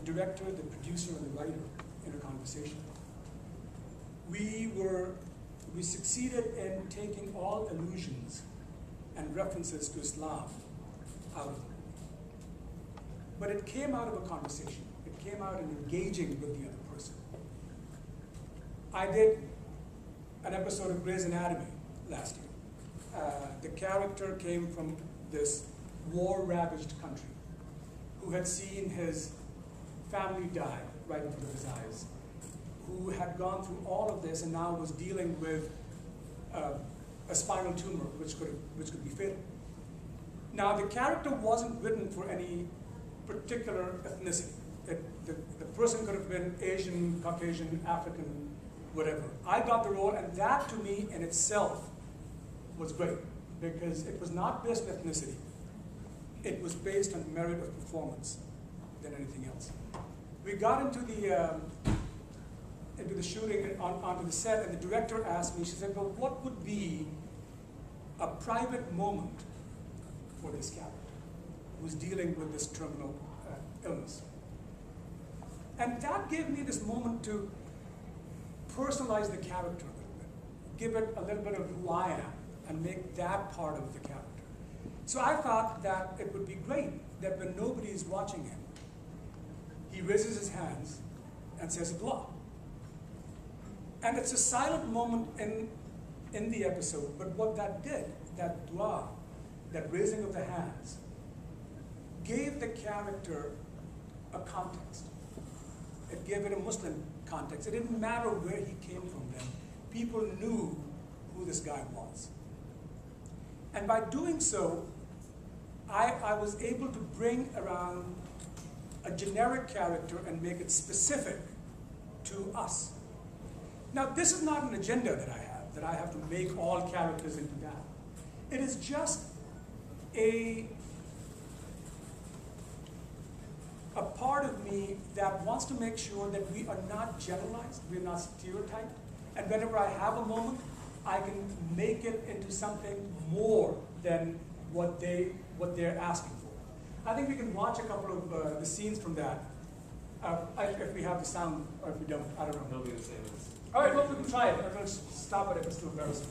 the director, the producer, and the writer in a conversation. We succeeded in taking all allusions and references to Islam out of the movie. But it came out of a conversation. It came out in engaging with the other person. I did an episode of Grey's Anatomy last year. The character came from this war-ravaged country who had seen his family die right in front of his eyes, who had gone through all of this and now was dealing with a spinal tumor which could be fatal. Now, the character wasn't written for any particular ethnicity. The person could have been Asian, Caucasian, African, whatever. I got the role, and that to me in itself was great, because it was not based on ethnicity. It was based on merit of performance than anything else. We got into the shooting onto the set, and the director asked me, she said, well, what would be a private moment for this character who's dealing with this terminal illness? And that gave me this moment to personalize the character a little bit, give it a little bit of who I am, and make that part of the character. So I thought that it would be great that when nobody is watching him, he raises his hands and says a dua. And it's a silent moment in the episode, but what that did, that dua, that raising of the hands, gave the character a context. It gave it a Muslim context. It didn't matter where he came from then. People knew who this guy was. And by doing so, I was able to bring around a generic character and make it specific to us. Now, this is not an agenda that I have to make all characters into that. It is just a part of me that wants to make sure that we are not generalized, we're not stereotyped, and whenever I have a moment, I can make it into something more than what they're asking for. I think we can watch a couple of the scenes from that, if we have the sound, or if we don't, I don't know. It'll be the same as... All right, well, we can try it. I'm going to stop it if it's too embarrassing.